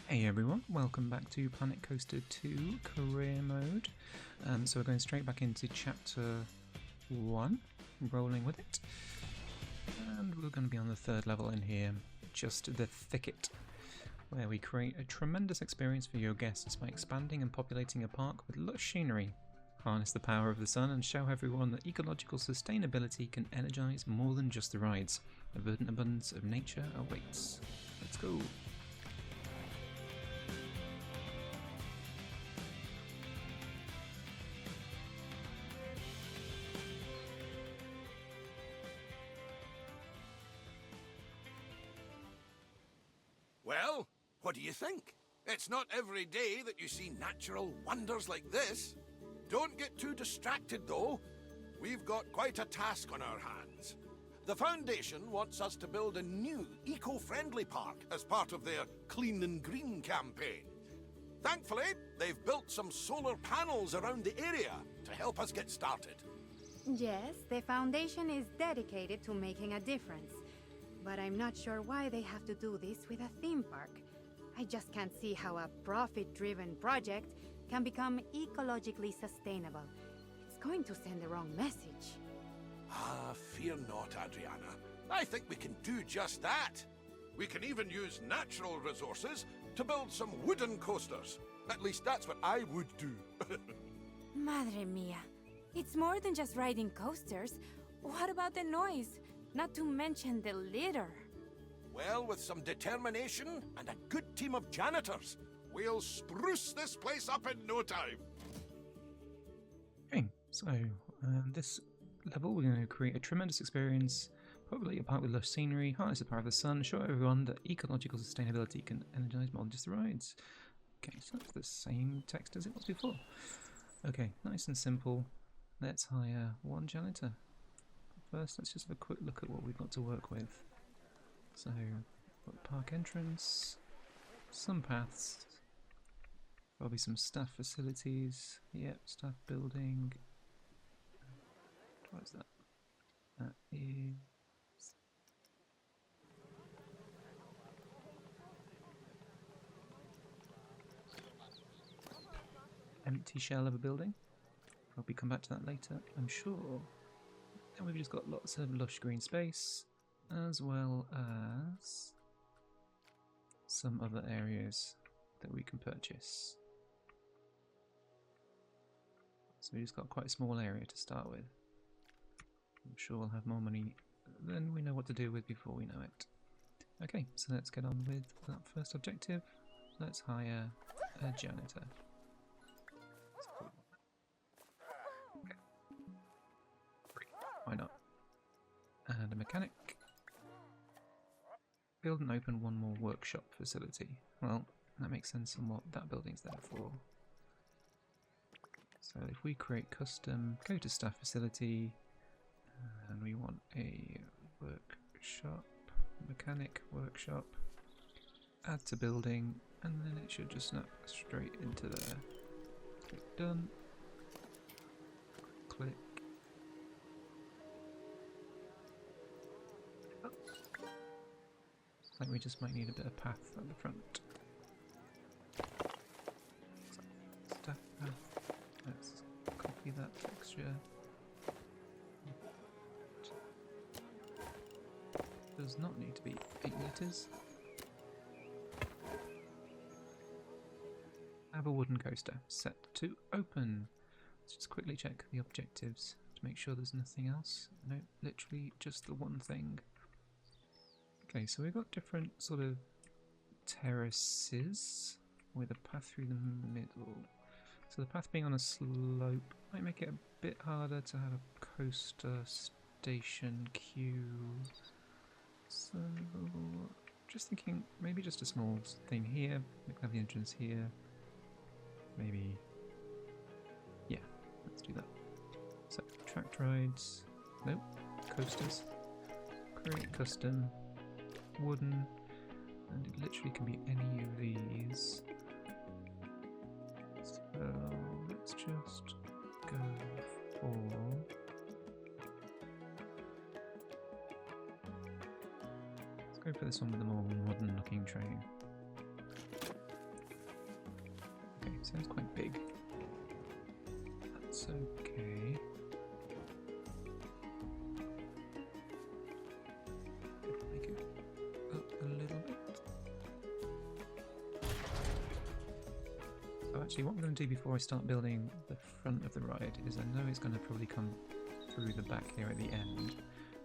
Hey everyone, welcome back to Planet Coaster 2 Career Mode. So we're going straight back into Chapter 1, rolling with it. And we're going to be on the third level in here, Just the Thicket, where we create a tremendous experience for your guests by expanding and populating a park with lush scenery. Harness the power of the sun and show everyone that ecological sustainability can energize more than just the rides. A verdant abundance of nature awaits. Let's go! Well, what do you think? It's not every day that you see natural wonders like this. Don't get too distracted, though. We've got quite a task on our hands. The Foundation wants us to build a new, eco-friendly park as part of their Clean and Green campaign. Thankfully, they've built some solar panels around the area to help us get started. Yes, the Foundation is dedicated to making a difference. But I'm not sure why they have to do this with a theme park. I just can't see how a profit-driven project can become ecologically sustainable. It's going to send the wrong message. Ah, fear not, Adriana. I think we can do just that. We can even use natural resources to build some wooden coasters. At least that's what I would do. Madre mia. It's more than just riding coasters. What about the noise? Not to mention the litter. Well, with some determination and a good team of janitors, we'll spruce this place up in no time. Okay, so this level we're going to create a tremendous experience, populate a park with lush scenery, harness the power of the sun, show everyone that ecological sustainability can energize more than just the rides. Okay, so that's the same text as it was before. Okay, nice and simple. Let's hire one janitor. First, let's just have a quick look at what we've got to work with. So, got park entrance, some paths, probably some staff facilities. Yep, staff building. What is that? That is empty shell of a building. Probably come back to that later, I'm sure. And we've just got lots of lush green space, as well as some other areas that we can purchase. So we just got quite a small area to start with. I'm sure we'll have more money than we know what to do with before we know it. Okay, so let's get on with that first objective. Let's hire a janitor. Okay. Why not? And a mechanic. Build and open one more workshop facility. Well, that makes sense on what that building's there for. So if we create custom, go to staff facility, and we want a workshop, mechanic workshop, add to building, and then it should just snap straight into there. Click done. Click. Like we just might need a bit of path at the front. Staff path. Let's copy that texture. Does not need to be 8 meters. Have a wooden coaster set to open. Let's just quickly check the objectives to make sure there's nothing else. No, literally just the one thing. Okay, so we've got different sort of terraces with a path through the middle. So the path being on a slope might make it a bit harder to have a coaster station queue. So just thinking maybe just a small thing here. We can have the entrance here. Maybe, yeah, let's do that. So tracked rides, nope, coasters, create custom. Wooden, and it literally can be any of these. So let's just go for go for this one with a more modern looking train. Sounds quite big. That's okay. Make it up a little bit. So actually what I'm going to do before I start building the front of the ride is I know it's going to probably come through the back here at the end.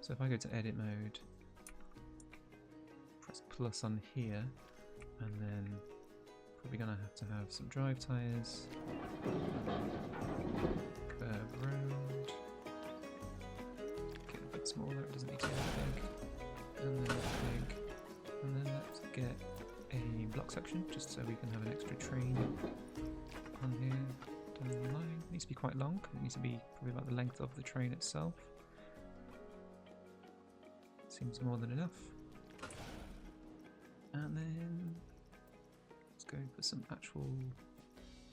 So if I go to edit mode, press plus on here, and then probably going to have some drive tyres, curve road, get a bit smaller, it doesn't need to be big, and then big, and then let's get a block section just so we can have an extra train on here down the line. It needs to be quite long, it needs to be probably about the length of the train itself. Seems more than enough. And then let's go for some actual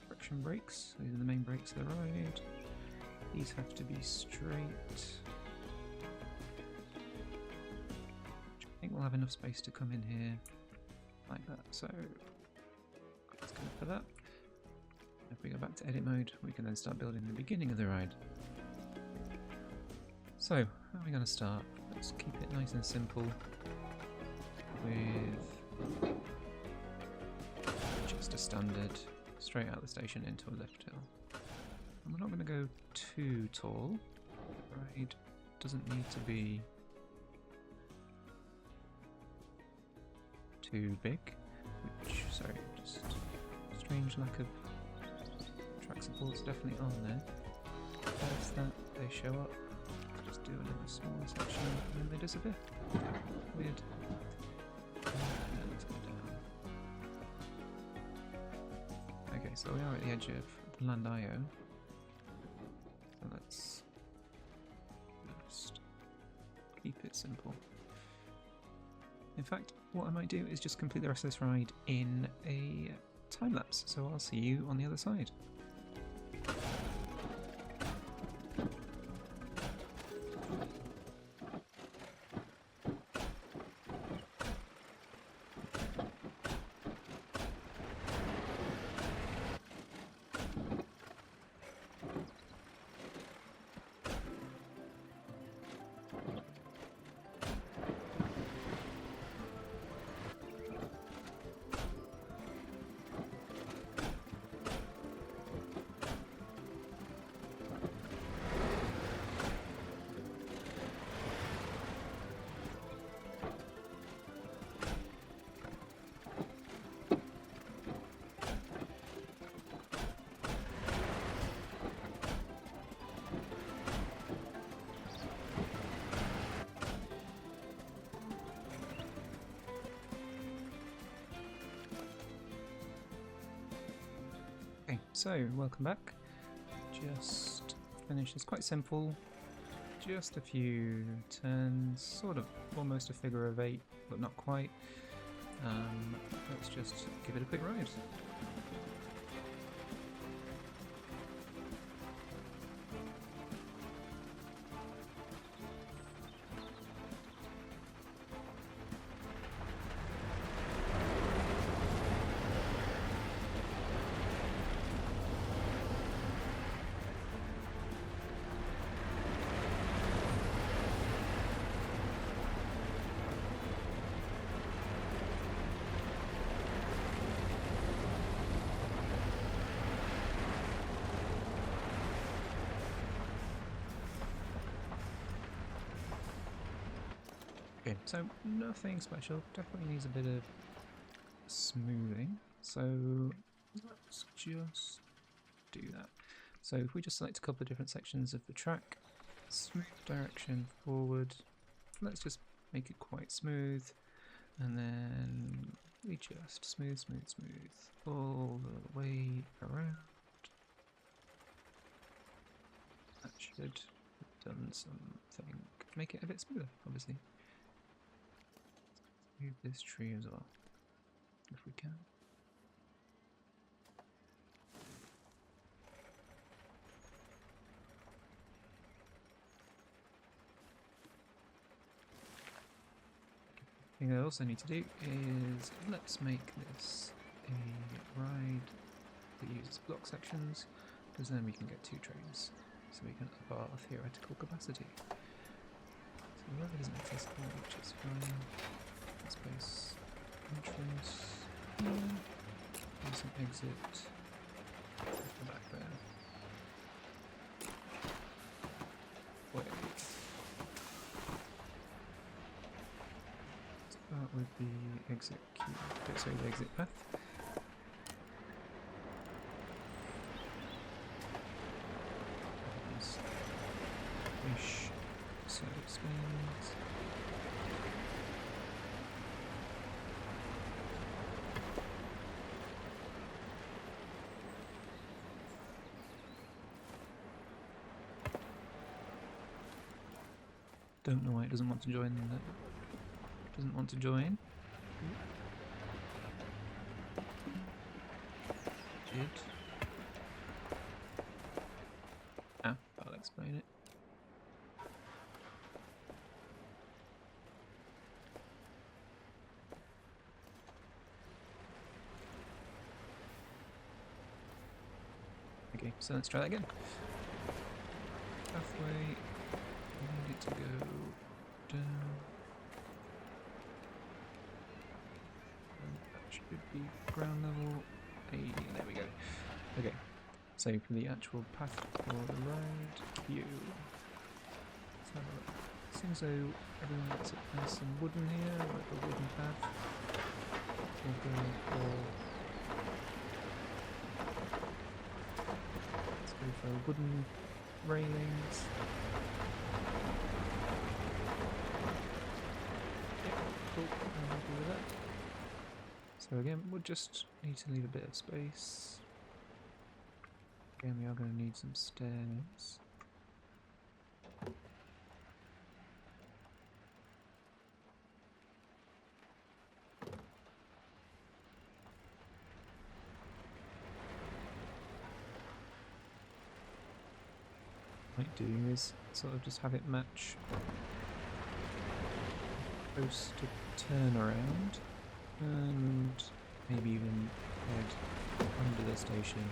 friction brakes. These are the main brakes of the ride. These have to be straight. I think we'll have enough space to come in here like that. So let's go for that. If we go back to edit mode, we can then start building the beginning of the ride. So, how are we going to start? Let's keep it nice and simple with just a standard straight out the station into a lift hill. And we're not going to go too tall. The ride doesn't need to be too big, which, sorry, just strange lack of track support's definitely on there. There's that, they show up. Just do another smaller section and then they disappear. Weird. Let's go down. Okay, so we are at the edge of the land IO. So let's just keep it simple. In fact, what I might do is just complete the rest of this ride in a time lapse. So I'll see you on the other side. Okay, so welcome back. Just finished. It's quite simple. Just a few turns, sort of almost a figure of 8, but not quite. Let's just give it a quick ride. Okay, so nothing special, definitely needs a bit of smoothing, so let's just do that. So if we just select a couple of different sections of the track, smooth direction forward, let's just make it quite smooth, and then we just smooth, smooth, smooth all the way around. That should have done something, make it a bit smoother, obviously. Move this tree as well, if we can. The thing I also need to do is let's make this a ride that uses block sections, because then we can get 2 trains, so we can up our theoretical capacity. So the road isn't accessible, which is fine. Let's place entrance here. There's an exit at the back there. Wait. Start with the exit queue. Sorry, the exit path. Fish, so it spins. Don't know why it doesn't want to join. Doesn't want to join. Did. Ah, I'll explain it. Okay, so let's try that again. Pathway. We need it to go down. And that should be ground level. Hey, there we go. Okay, so for the actual path for the road, queue. Let's have a look. Seems though everyone likes it nice and wooden here, like a wooden path. We're going for. Let's go for wooden railings. Yep, cool. I'm happy with that. So again, we'll just need to leave a bit of space. Again, we are going to need some stairs. Might do is sort of just have it match close to turn around and maybe even head under the station.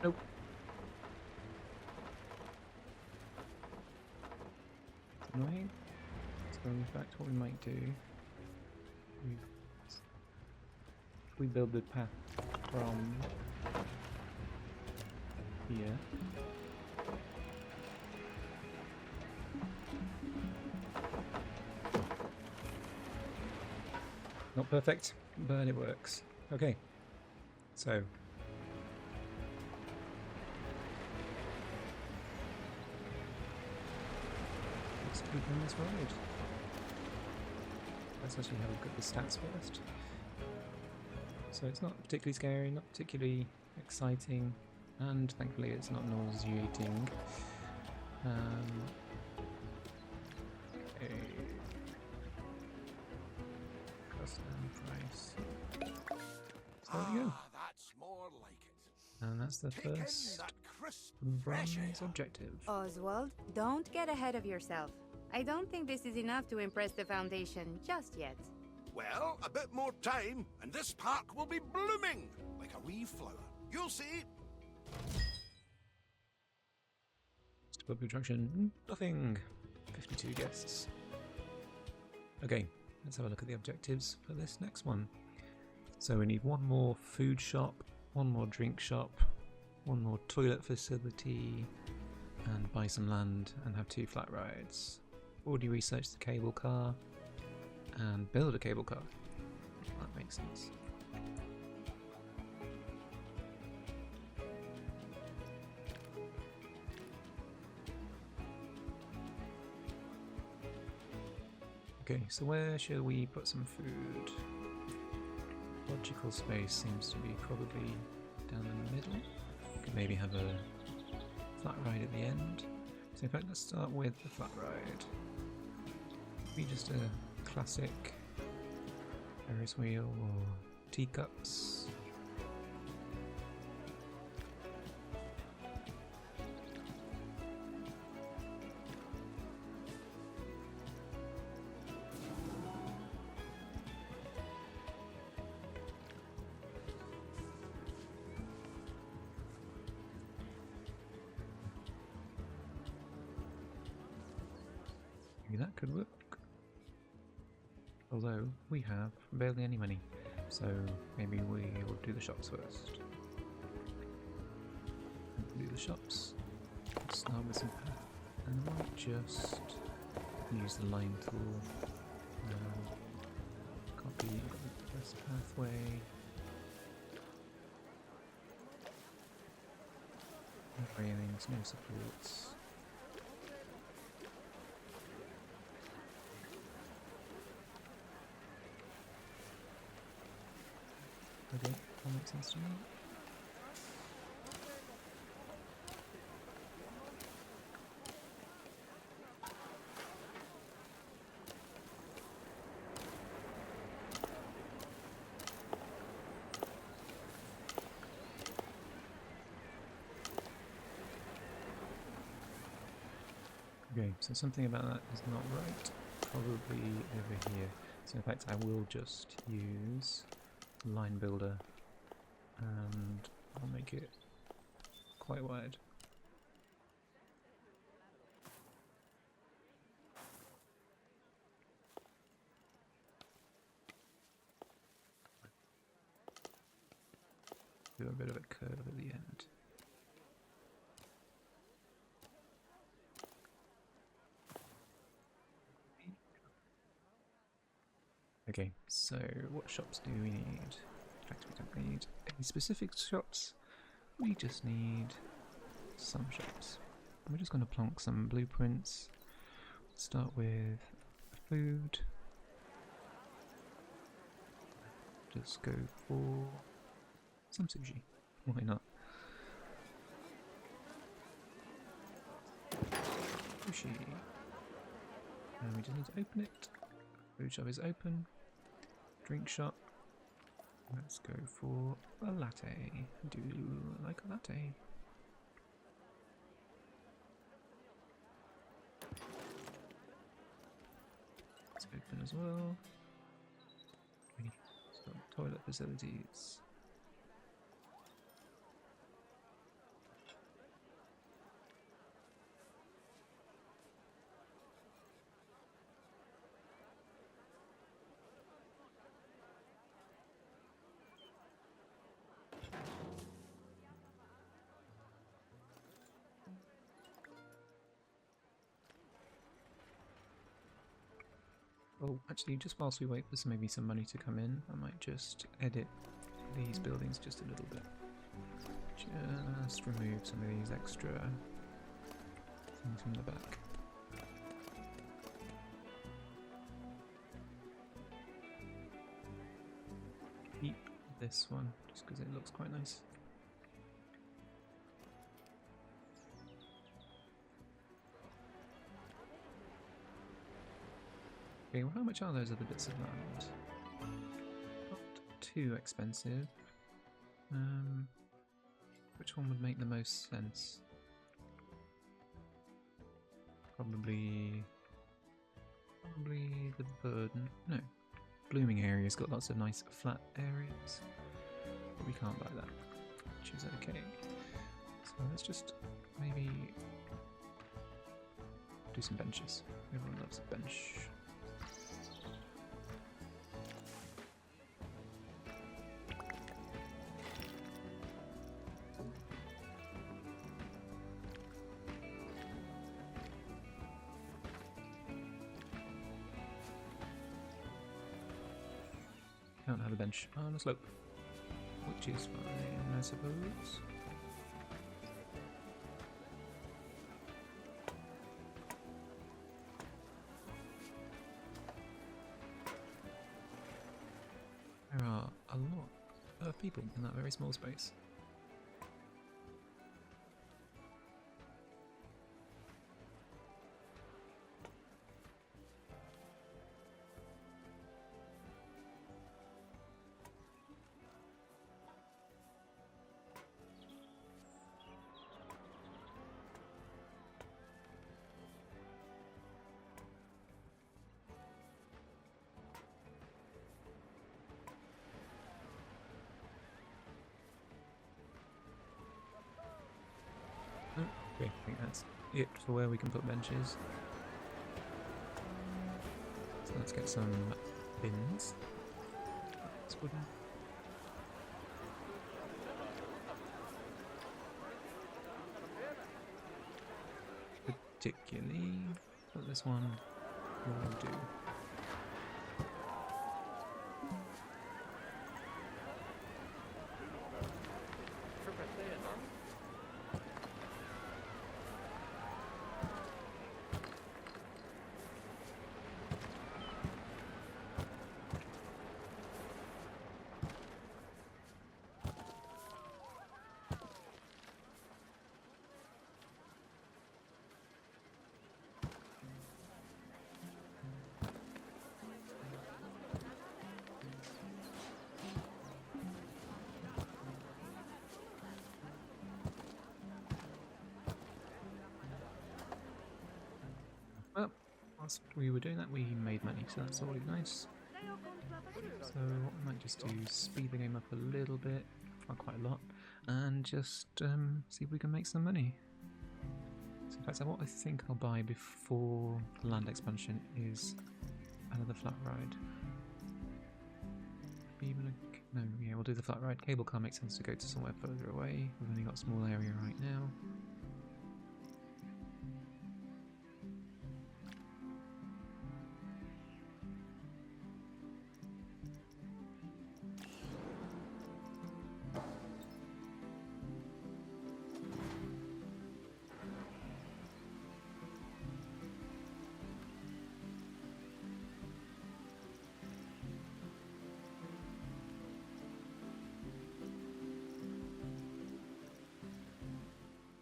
Nope. It's annoying. So in fact what we might do, we build the path from here. Not perfect, but it works. Okay, so let's keep on this road. Let's actually have a look at the stats first. So it's not particularly scary, not particularly exciting, and thankfully it's not nauseating. Okay. Custom price. So there we go. That's more like it. And that's the Take in first that crisp, fresh bronze air. objective. Oswald, don't get ahead of yourself. I don't think this is enough to impress the Foundation just yet. Well, a bit more time, and this park will be blooming like a wee flower. You'll see. Public attraction, nothing. 52 guests. Okay, let's have a look at the objectives for this next one. So we need one more food shop, one more drink shop, one more toilet facility, and buy some land and have 2 flat rides. Already researched the cable car and build a cable car. That makes sense. Okay, so where shall we put some food? Logical space seems to be probably down in the middle. Could maybe have a flat ride at the end. So in fact, let's start with the flat ride. Be just a classic Ferris wheel or teacups. Maybe that could work. Although we have barely any money, so maybe we will do the shops first. Do the shops. Let's start with some path, and I might just use the line tool. Copy the first pathway. No railings, no supports. Okay, that makes sense to me. Okay, so something about that is not right. Probably over here. So in fact I will just use line builder and I'll make it quite wide. Do a bit of a curve at the end. Okay, so what shops do we need? In fact, we don't need any specific shops. We just need some shops. We're just going to plonk some blueprints. Start with food. Just go for some sushi. Why not? Sushi. And we just need to open it. Food shop is open. Drink shop. Let's go for a latte. Do you like a latte? It's open as well. So, toilet facilities. Oh, actually, just whilst we wait for maybe some money to come in, I might just edit these buildings just a little bit. Just remove some of these extra things from the back. Keep this one, just because it looks quite nice. Okay, well, how much are those other bits of land? Not too expensive. Which one would make the most sense? Probably the burden. No, blooming area's got lots of nice flat areas, but we can't buy that, which is okay. So let's just maybe do some benches. Everyone loves a bench. Can't have a bench on a slope, which is fine, I suppose. people in that very small space. Okay, I think that's it for where we can put benches. So let's get some bins. That's wooden. Particularly, but this one will do. Well, whilst we were doing that, we made money, so that's always nice. So what we might just do is speed the game up a little bit, not quite a lot, and just see if we can make some money. So in fact, what I think I'll buy before the land expansion is another flat ride. No, yeah, we'll do the flat ride. Cable car makes sense to go to somewhere further away. We've only got a small area right now.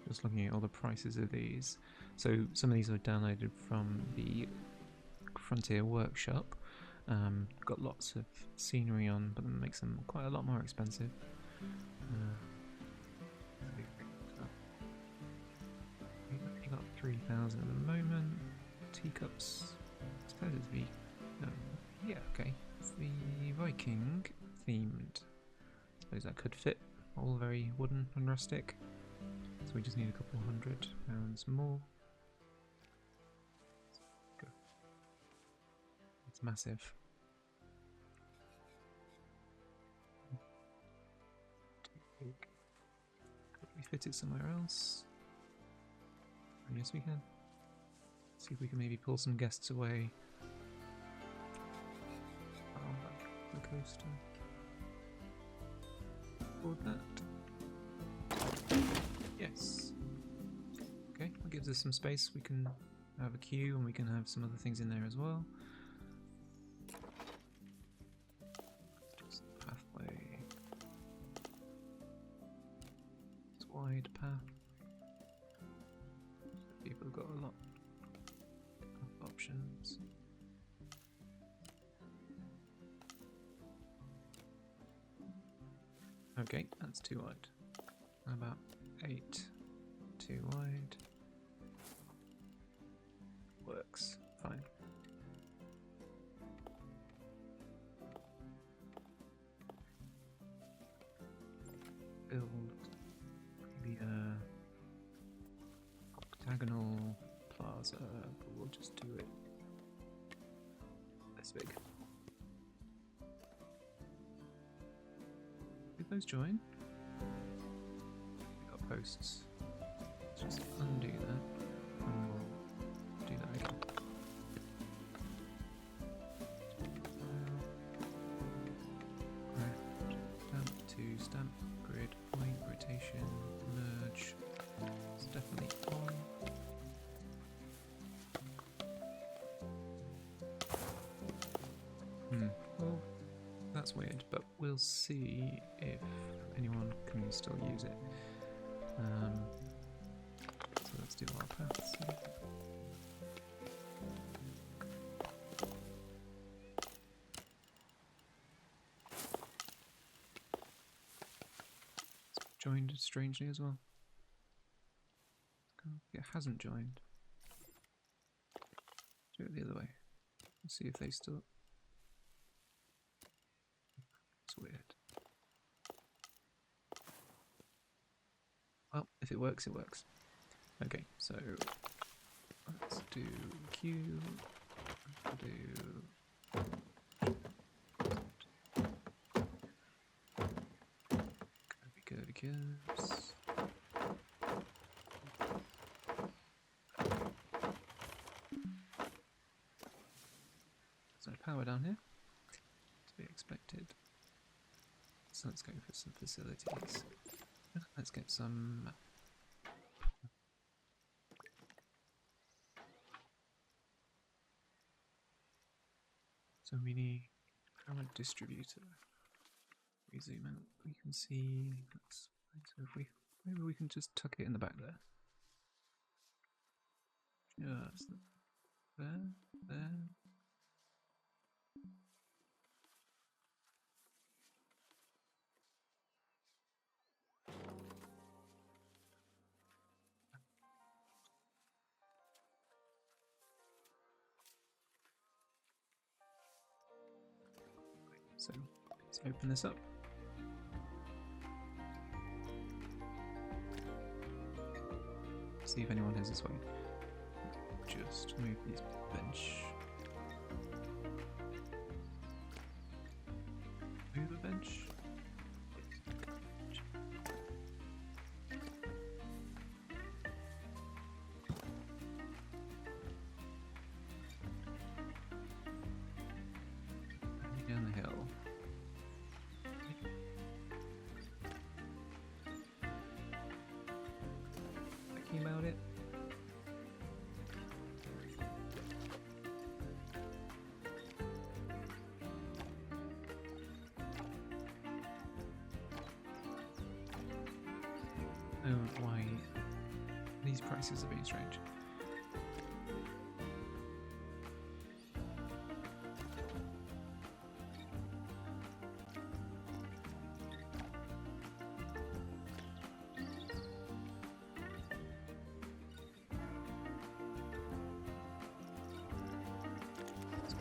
Just looking at all the prices of these. So some of these are downloaded from the Frontier Workshop. Got lots of scenery on, but that makes them quite a lot more expensive. You got 3,000 at the moment. Teacups. I suppose it's the yeah, okay. It's the Viking themed. I suppose that could fit. All very wooden and rustic. So we just need a couple £100 more. Go. It's massive. Could we fit it somewhere else? Yes, we can. See if we can maybe pull some guests away. Oh, back the coaster. Afford that. Yes. Okay, that gives us some space. We can have a queue and we can have some other things in there as well. Just pathway. It's wide path. People have got a lot of options. Okay, that's too wide. How about 8 too wide? Works fine. Build maybe a octagonal plaza, but we'll just do it this big. Did those join? We got posts. Let's just undo that and we'll do that again. Stamp to stamp, grid, point, rotation, merge. It's definitely on. Well, that's weird, but we'll we'll see if anyone can still use it. So let's do our paths. It's joined strangely as well. It hasn't joined. Do it the other way. Let's see if they still. It's weird. Well, if it works, it works. Okay, so let's do Q. Do. Curvy curves. There's no power down here. To be expected. So let's go for some facilities. Let's get some. So we need power distributor. We zoom out, we can see. So if we maybe we can just tuck it in the back there. Just there, there. So let's open this up. See if anyone has this way. Just move these bench. Move a bench. Down the hill. Thinking about it. Oh, why these prices are being strange.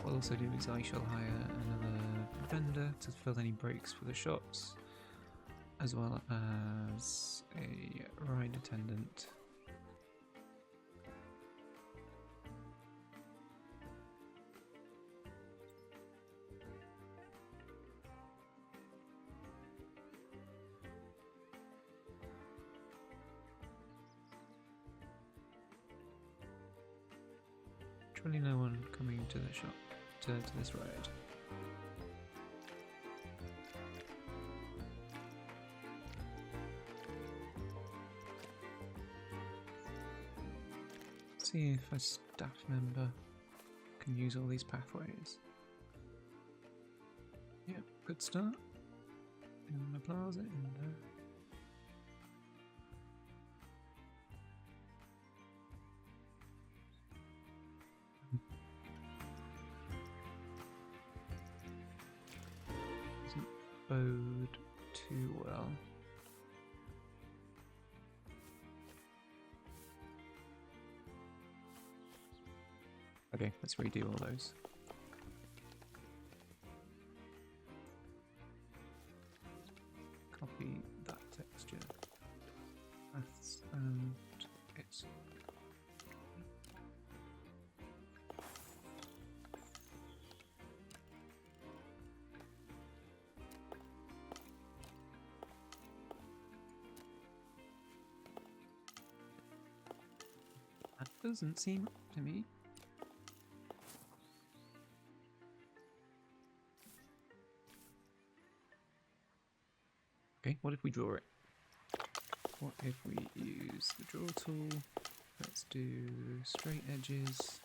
What I'll also do is I shall hire another vendor to fill any breaks for the shops, as well as a ride attendant. Surely no one coming to the shop, to this ride. See if a staff member can use all these pathways. Yep, good start. In the plaza, in there. Doesn't bode too well. Okay, let's redo all those. Copy that texture. Paths and it's. That doesn't seem up to me. Okay, what if we draw it? What if we use the draw tool? Let's do straight edges.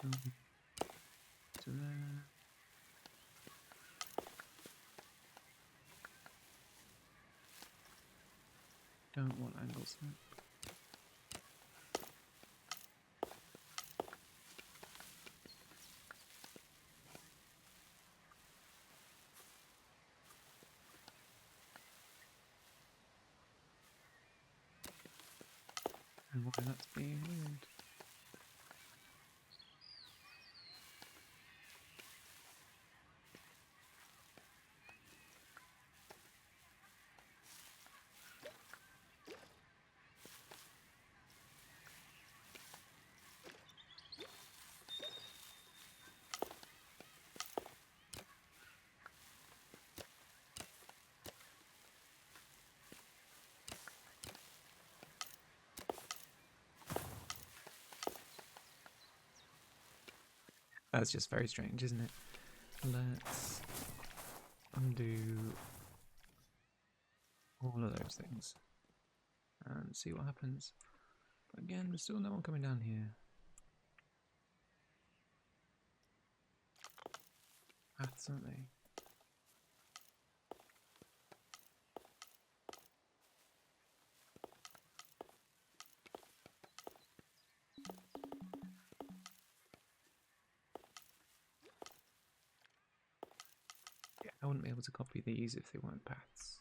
To there. Don't want angle snap. And why that's being weird. That's just very strange, isn't it? Let's undo all of those things and see what happens. But again, there's still no one coming down here. Paths, aren't they? Yeah, I wouldn't be able to copy these if they weren't paths.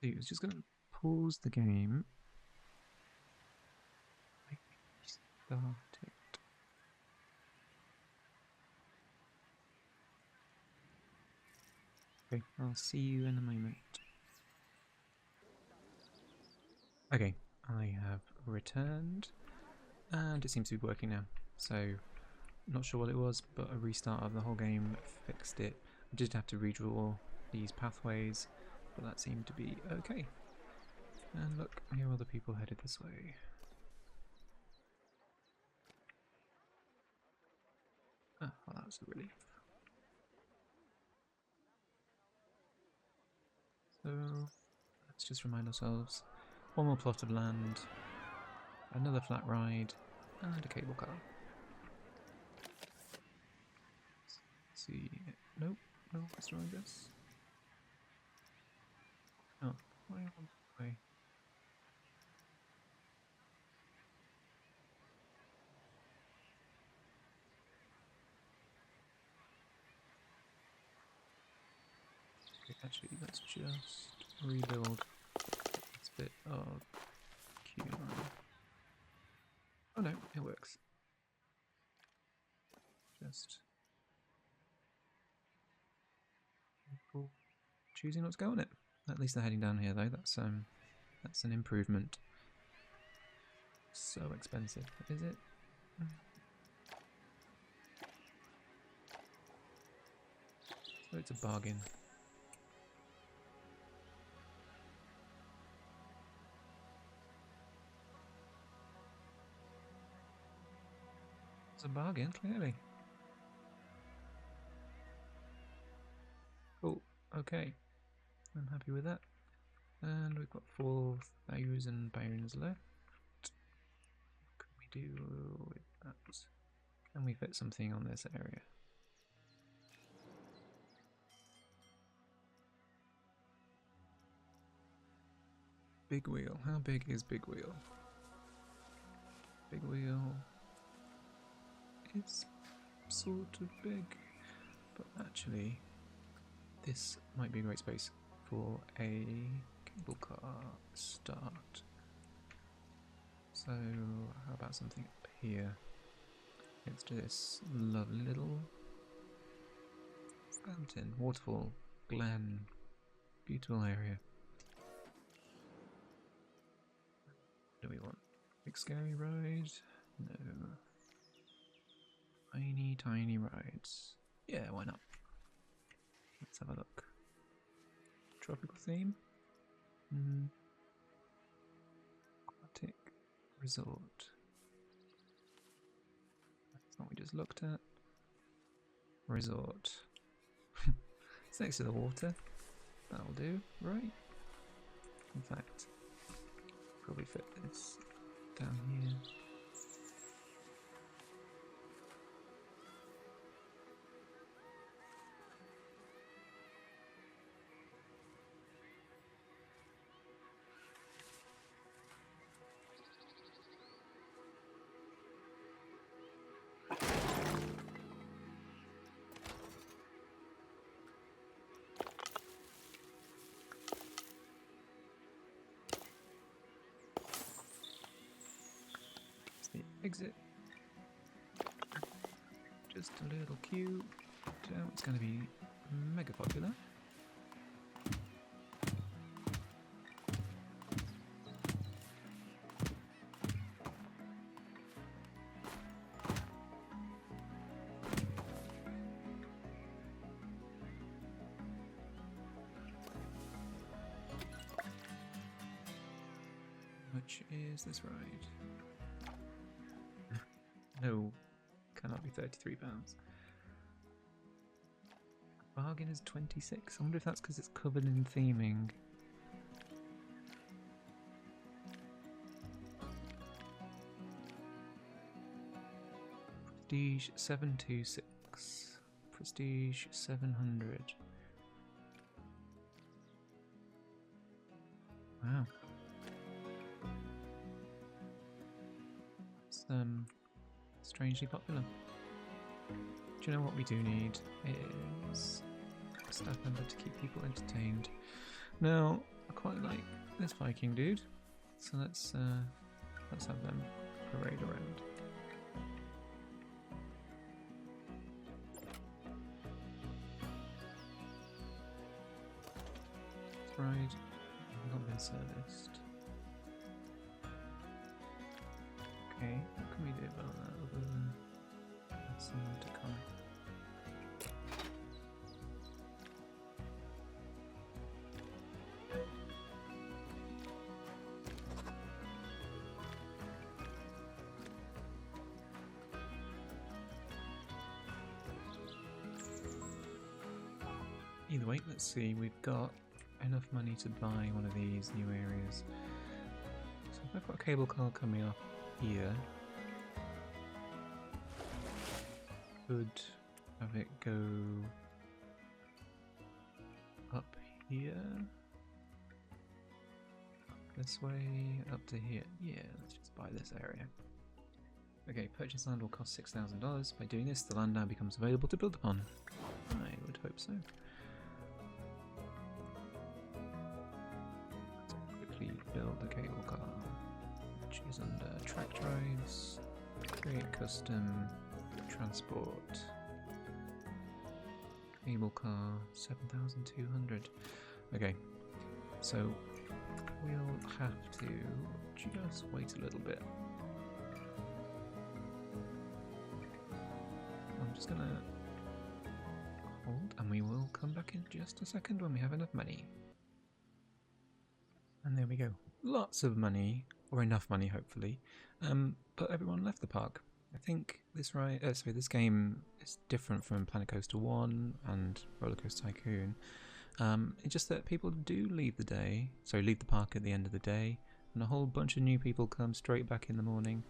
I was just going to pause the game. Start it. Okay, I'll see you in a moment. Okay, I have returned, and it seems to be working now. So, not sure what it was, but a restart of the whole game fixed it. I did have to redraw these pathways, but that seemed to be okay. And look, here are the people headed this way. Oh, well, that was a relief. So, let's just remind ourselves. One more plot of land, another flat ride, and a cable car. Let's see. Nope, no, let's try this. Oh, why on the way? Okay, actually, let's just rebuild this bit of queue line. Oh no, it works. Just people choosing not to go on it. At least they're heading down here though. That's an improvement. So expensive, is it? So it's a bargain. It's a bargain, clearly. Cool. Okay. I'm happy with that. And we've got 4,000 pounds left. What can we do with that? Can we fit something on this area? Big wheel. How big is big wheel? Big wheel is sort of big, but actually this might be a great space for a cable car start. So how about something up here next to this lovely little fountain, waterfall, glen, beautiful area. What do we want? Big scary ride? No. Tiny, tiny rides. Yeah, why not? Let's have a look. Tropical theme? Aquatic resort. That's not what we just looked at. Resort. It's next to the water, That'll do, right? In fact, probably fit this down here. The exit. Just a little queue. It's going to be mega popular. Which is this ride? No, cannot be £33. Bargain is 26. I wonder if that's because it's covered in theming. Prestige 726. Prestige 700. Wow. It's strangely popular. Do you know what we do need is a staff member to keep people entertained. Now, I quite like this Viking dude, so let's have them parade around. This ride not been serviced. Okay, what can we do about that other than have someone to come? Either way, let's see, we've got enough money to buy one of these new areas. So if I've got a cable car coming up here, could have it go up here, up this way, up to here. Yeah, let's just buy this area. Okay, purchase land will cost $6,000. By doing this, the land now becomes available to build upon. I would hope so. Let's quickly build the cable car, which is under track drives, create custom, transport, cable car, 7,200. Okay, so we'll have to just wait a little bit. I'm just gonna hold, and we will come back in just a second when we have enough money. And there we go. Lots of money, or enough money, hopefully. But everyone left the park. I think this this game is different from Planet Coaster 1 and Rollercoaster Tycoon. It's just that people do leave the park at the end of the day, and a whole bunch of new people come straight back in the morning.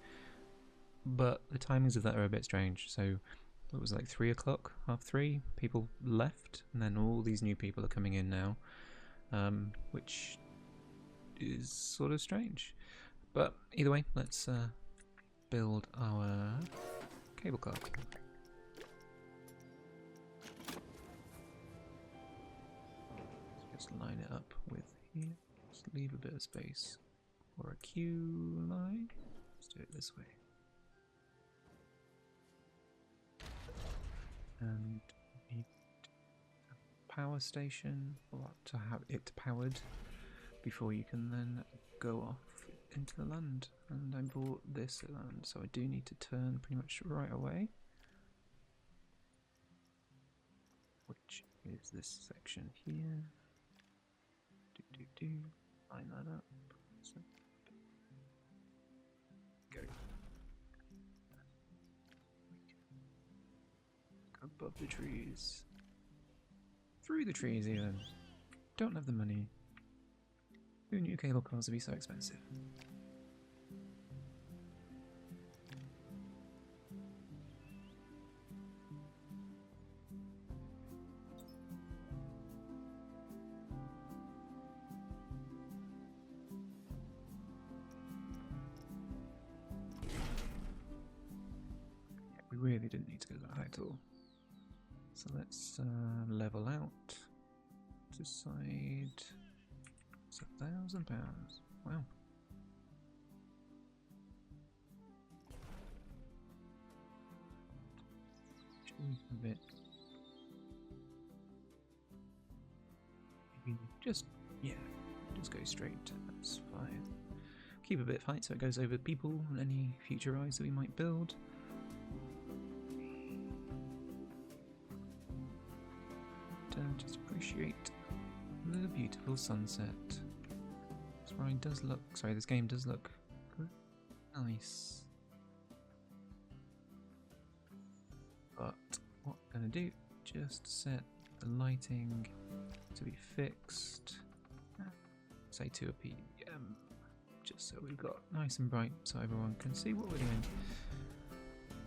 But the timings of that are a bit strange. So it was like 3 o'clock, 3:30, people left, and then all these new people are coming in now, which is sort of strange. But either way, let's build our cable car. Just line it up with here. Just leave a bit of space for a queue line. Let's do it this way. And we need a power station to have it powered before you can then go off into the land. And I bought this land, so I do need to turn pretty much right away, which is this section here. Line that up. So, go. Above the trees. Through the trees even. Don't have the money. Who knew cable cars would be so expensive? We really didn't need to go that high at all. So let's level out. Decide it's £1,000. Wow. A bit. Maybe just go straight. That's fine. Keep a bit of height so it goes over people and any future eyes that we might build. Just appreciate the beautiful sunset. This ride does look. Sorry, this game does look nice. But what I'm gonna do? Just set the lighting to be fixed. Say 2 p.m. Just so we've got nice and bright, so everyone can see what we're doing.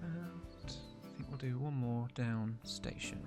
And I think we'll do one more down station.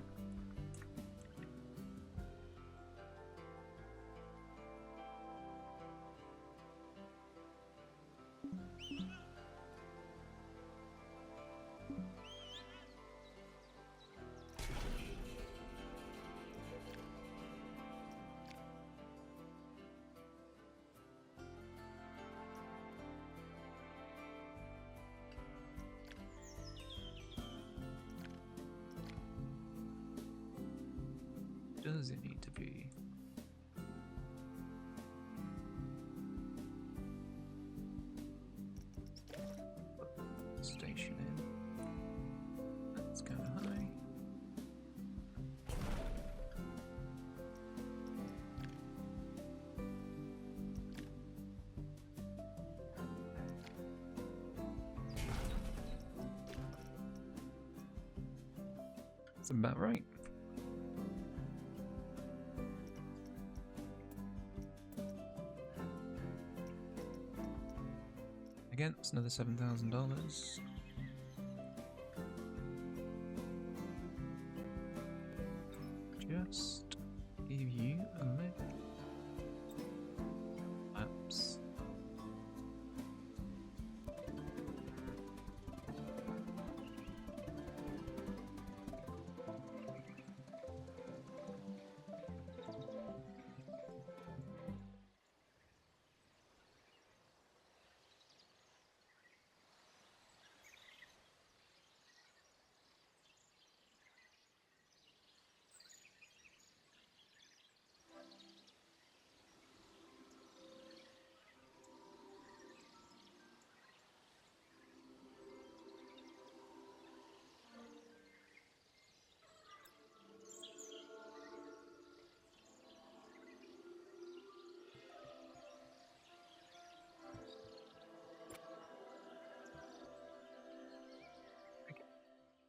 Does it need to be? Station in. That's kind of high. That's about right. Again, it's another $7,000. Just give you a little maps.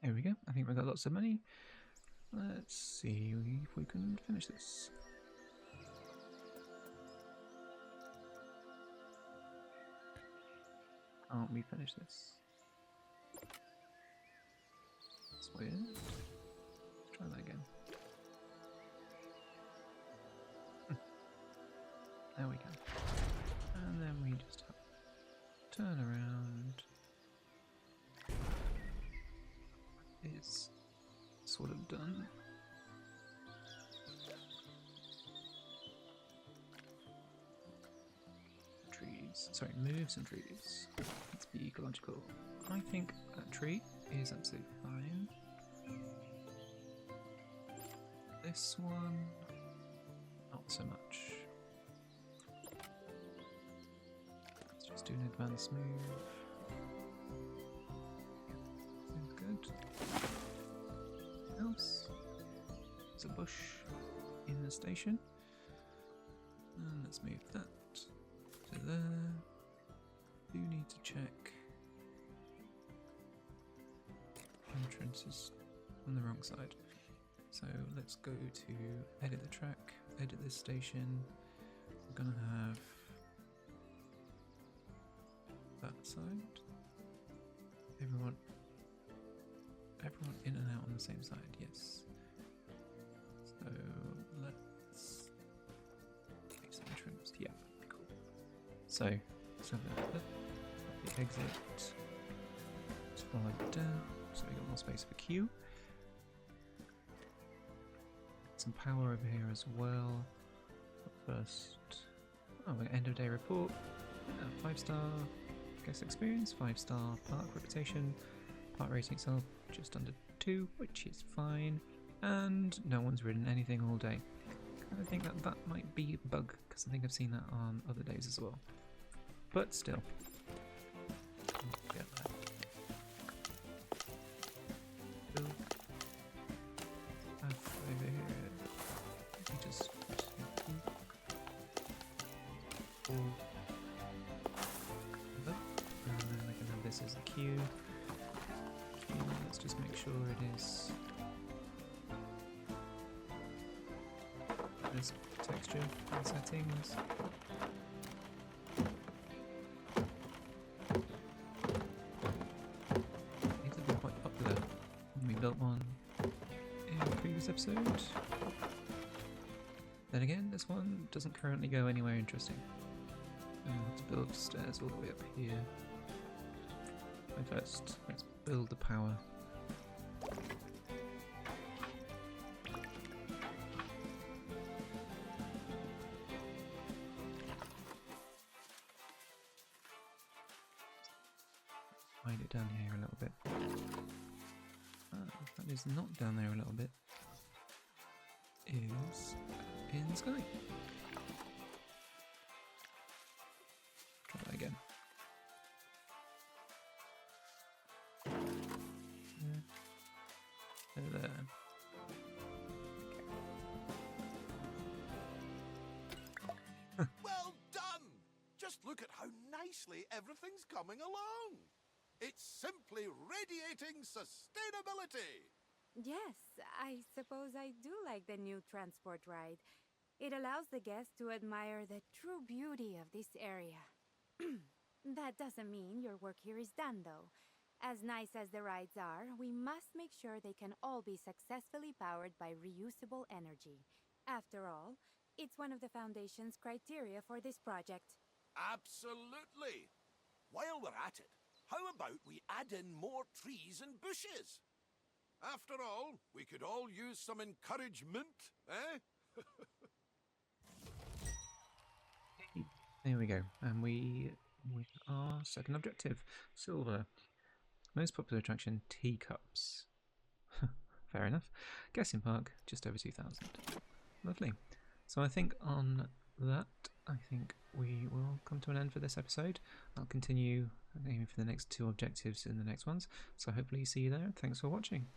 There we go. I think we've got lots of money. Let's see if we can finish this. Can't we finish this? That's weird. Let's try that again. There we go. And then we just have to turn around. Is sort of done. Trees. Sorry, move some trees. Let's be ecological. I think that tree is absolutely fine. This one, not so much. Let's just do an advanced move. Good. Else? There's a bush in the station. And let's move that to there. Do need to check. Entrance is on the wrong side. So let's go to edit the track, edit this station. We're gonna have that side. Everyone in and out on the same side, yes. So let's make some trims. Yeah, cool. So let's have the exit. Let's follow it down so we got more space for Q. Some power over here as well. But first, we got end of day report. 5-star guest experience, 5-star park reputation, park rating itself just under 2, which is fine, and no one's ridden anything all day. I think that might be a bug, because I think I've seen that on other days as well. But still. Get that. Cool. Over here. We just and then we can have this as the queue. Let's just make sure it is this texture and settings. These have been quite popular when we built one in a previous episode. Then again, this one doesn't currently go anywhere interesting. I'll have to build stairs all the way up here. First, let's build the power. Hide it down here a little bit. That is not down there a little bit. Is in the sky. Try that again. There. Well done! Just look at how nicely everything's coming along. It's simply radiating sustainability. Yes, I suppose I do like the new transport ride. It allows the guests to admire the true beauty of this area. That doesn't mean your work here is done, though. As nice as the rides are, we must make sure they can all be successfully powered by reusable energy. After all, it's one of the Foundation's criteria for this project. Absolutely. While we're at it, how about we add in more trees and bushes? After all, we could all use some encouragement, eh? There we go, and we our second objective, silver. Most popular attraction, teacups. Fair enough. Guessing park, just over 2,000. Lovely. So I think on that, I think we will come to an end for this episode. I'll continue aiming for the next 2 objectives in the next ones. So hopefully see you there. Thanks for watching.